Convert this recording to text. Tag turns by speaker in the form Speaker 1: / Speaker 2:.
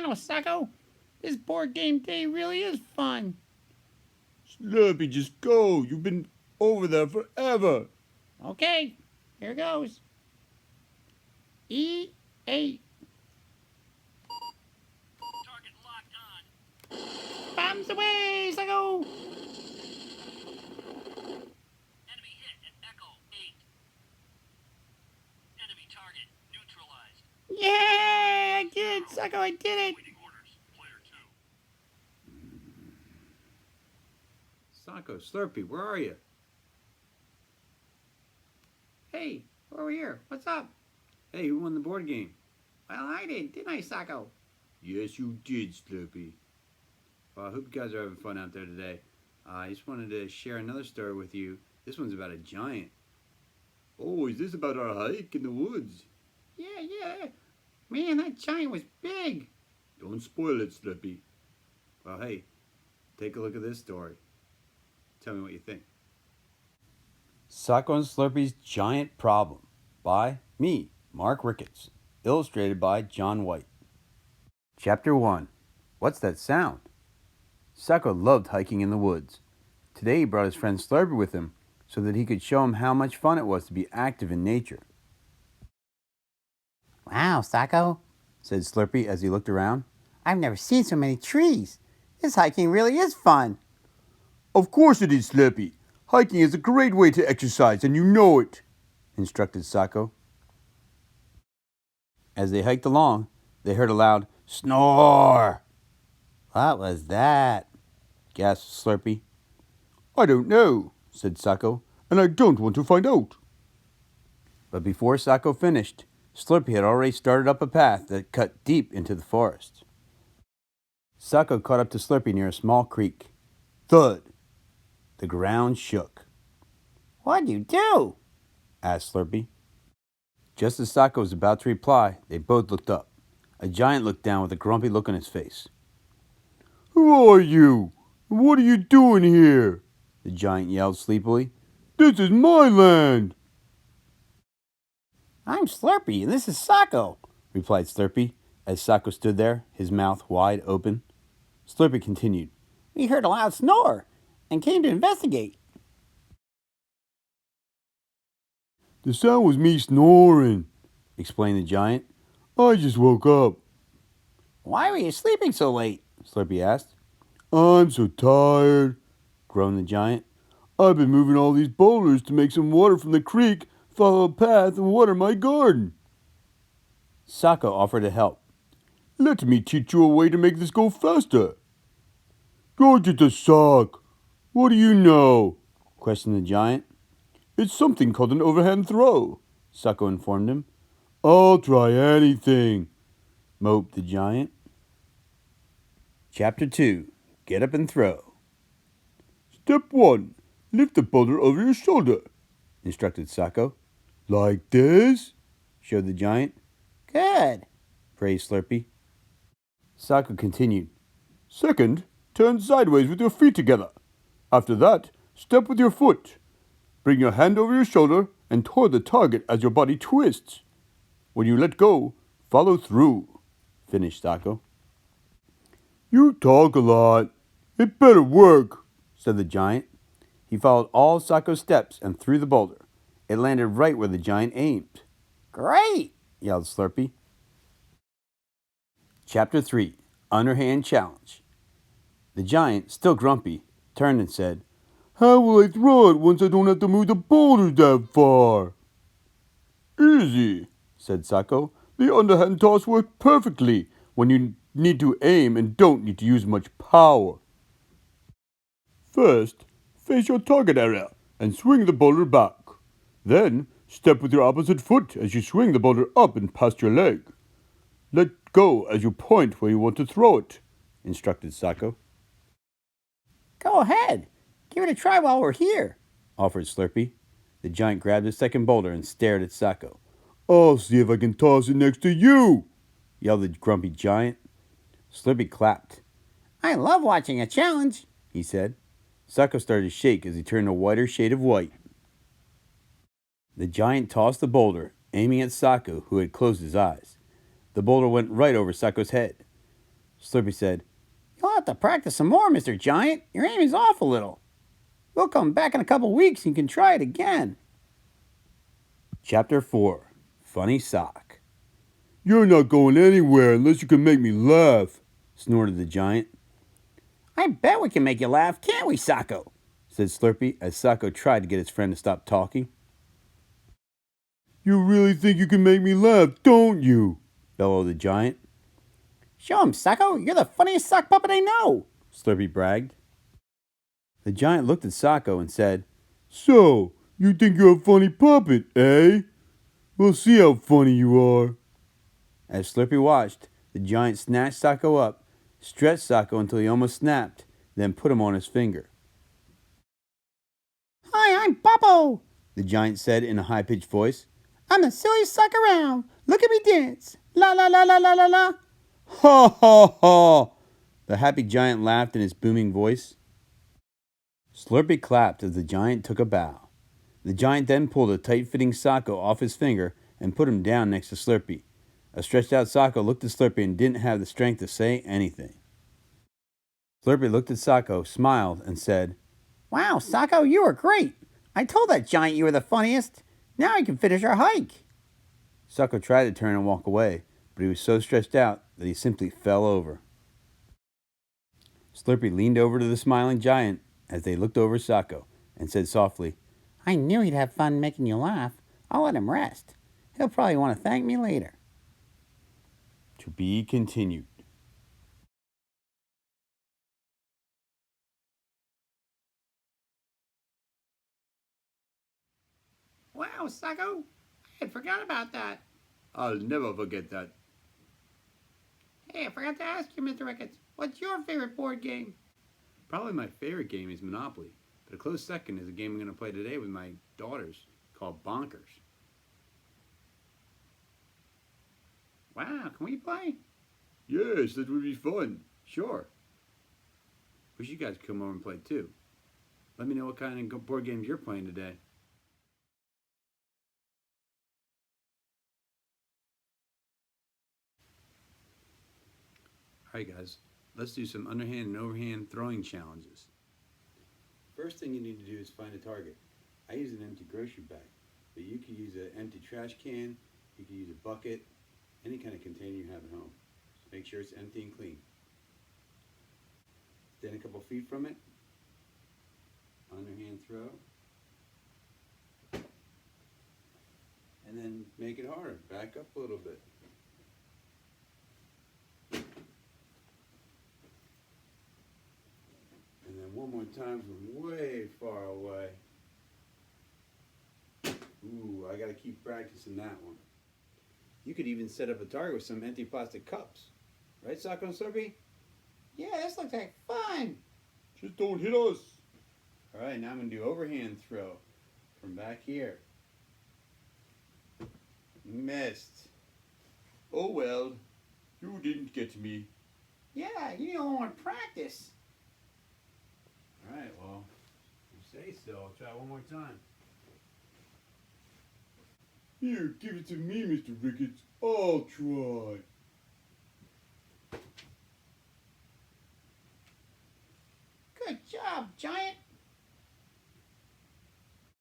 Speaker 1: Wow, Socco, this board game day really is fun.
Speaker 2: Slurpie, just go. You've been over there forever.
Speaker 1: Okay, here goes. E8.
Speaker 3: Target locked on.
Speaker 1: Bombs away, Socco.
Speaker 3: Enemy hit at Echo 8. Enemy target neutralized.
Speaker 1: Yeah, I did it, Socco, I did it.
Speaker 3: Waiting orders. Player 2.
Speaker 2: Socco, Slurpie, where are you?
Speaker 1: Hey, over here. What's up?
Speaker 2: Hey, who won the board game?
Speaker 1: Well, I didn't I, Socco?
Speaker 2: Yes, you did, Slurpie. Well, I hope you guys are having fun out there today. I just wanted to share another story with you. This one's about a giant. Oh, is this about our hike in the woods?
Speaker 1: Yeah. Man, that giant was big.
Speaker 2: Don't spoil it, Slurpie. Well, hey, take a look at this story. Tell me what you think. Socco and Slurpie's Giant Problem by me, Mark Ricketts. Illustrated by John White. Chapter 1. What's that sound? Socco loved hiking in the woods. Today he brought his friend Slurpie with him so that he could show him how much fun it was to be active in nature.
Speaker 4: Wow, Socco,
Speaker 2: Said Slurpie as he looked around.
Speaker 4: I've never seen so many trees. This hiking really is fun.
Speaker 2: Of course it is, Slurpie. Hiking is a great way to exercise, and you know it, instructed Socco. As they hiked along, they heard a loud snore.
Speaker 4: What was that?
Speaker 2: Gasped Slurpie. I don't know, said Socco, and I don't want to find out. But before Socco finished, Slurpie had already started up a path that cut deep into the forest. Socco caught up to Slurpie near a small creek. Thud! The ground shook.
Speaker 4: What'd you do?
Speaker 2: Asked Slurpie. Just as Socco was about to reply, they both looked up. A giant looked down with a grumpy look on his face. Who are you? What are you doing here? The giant yelled sleepily. This is my land!
Speaker 4: I'm Slurpie, and this is Socco,
Speaker 2: replied Slurpie, as Socco stood there, his mouth wide open. Slurpie continued.
Speaker 4: We heard a loud snore and came to investigate.
Speaker 2: The sound was me snoring, explained the giant. I just woke up.
Speaker 4: Why were you sleeping so late?
Speaker 2: Slurpie asked. I'm so tired, groaned the giant. I've been moving all these boulders to make some water from the creek, follow a path, and water my garden. Socco offered to help. Let me teach you a way to make this go faster. Go get the sock. What do you know? Questioned the giant. It's something called an overhand throw, Socco informed him. I'll try anything, moped the giant. Chapter 2. Get up and throw. Step 1. Lift the boulder over your shoulder, instructed Socco. Like this? Showed the giant.
Speaker 4: Good,
Speaker 2: Praised Slurpie. Socco continued. Second, turn sideways with your feet together. After that, step with your foot. Bring your hand over your shoulder and toward the target as your body twists. When you let go, follow through, finished Socco. You talk a lot. It better work, said the giant. He followed all Socco's steps and threw the boulder. It landed right where the giant aimed.
Speaker 4: great.
Speaker 2: Yelled Slurpie. Chapter 3. Underhand Challenge. The giant, still grumpy, turned and said, How will I throw it once I don't have to move the boulders that far? Easy, said Socco. The underhand toss works perfectly when you need to aim and don't need to use much power. First, face your target area and swing the boulder back. Then, step with your opposite foot as you swing the boulder up and past your leg. Let go as you point where you want to throw it, instructed Socco.
Speaker 4: Go ahead. Give it a try while we're here,
Speaker 2: Offered Slurpie. The giant grabbed his second boulder and stared at Socco. I'll see if I can toss it next to you, yelled the grumpy giant. Slurpie clapped.
Speaker 4: I love watching a challenge,
Speaker 2: He said. Socco started to shake as he turned a whiter shade of white. The giant tossed the boulder, aiming at Socco, who had closed his eyes. The boulder went right over Socco's head.
Speaker 4: Slurpee said. You'll have to practice some more, Mr. Giant. Your aim is off a little. We'll come back in a couple weeks and you can try it again. Chapter 4. Funny Sock.
Speaker 2: You're not going anywhere unless you can make me laugh, snorted the giant.
Speaker 4: I bet we can make you laugh, can't we, Socco? Said Slurpee as Socco tried to get his friend to stop talking.
Speaker 2: You really think you can make me laugh, don't you?
Speaker 4: Bellowed the giant. Show him, Socco. You're the funniest sock puppet I know, Slurpee bragged. The giant looked at Socco and said,
Speaker 2: So, you think you're a funny puppet, eh? We'll see how funny you are.
Speaker 4: As Slurpee watched, the giant snatched Socco up, stretched Socco until he almost snapped, then put him on his finger. Hi, I'm Boppo, the giant said in a high-pitched voice. I'm the silliest sock around. Look at me dance. La la la la la la la.
Speaker 2: Ha ha ha!
Speaker 4: The happy giant laughed in his booming voice. Slurpee clapped as the giant took a bow. The giant then pulled a tight-fitting Socco off his finger and put him down next to Slurpee. A stretched-out Socco looked at Slurpee and didn't have the strength to say anything. Slurpee looked at Socco, smiled, and said, Wow, Socco, you were great. I told that giant you were the funniest. Now I can finish our hike. Socco tried to turn and walk away, but he was so stretched out that he simply fell over. Slurpee leaned over to the smiling giant as they looked over Socco and said softly, I knew he'd have fun making you laugh. I'll let him rest. He'll probably want to thank me later. To be continued.
Speaker 1: Wow, Socco. I had forgot about that.
Speaker 2: I'll never forget that.
Speaker 1: Hey, I forgot to ask you, Mr. Ricketts. What's your favorite board game?
Speaker 2: Probably my favorite game is Monopoly, but a close second is a game I'm going to play today with my daughters called Bonkers.
Speaker 1: Wow, can we play?
Speaker 2: Yes, that would be fun. Sure. Wish you guys could come over and play too. Let me know what kind of board games you're playing today. Alright guys, let's do some underhand and overhand throwing challenges. First thing you need to do is find a target. I use an empty grocery bag, but you could use an empty trash can, you could use a bucket, any kind of container you have at home. Just make sure it's empty and clean. Stand a couple feet from it, underhand throw, and then make it harder. Back up a little bit. And then one more time from way far away. Ooh, I gotta keep practicing that one. You could even set up a target with some empty plastic cups. Right, Socco and Slurpee?
Speaker 1: Yeah, this looks like fun.
Speaker 2: Just don't hit us. Alright, now I'm gonna do overhand throw from back here. Missed. Oh well, you didn't get me.
Speaker 1: Yeah, you don't want to practice.
Speaker 2: Alright, well, you say so. I'll try one more time. Here, give it to me, Mr. Ricketts. I'll try.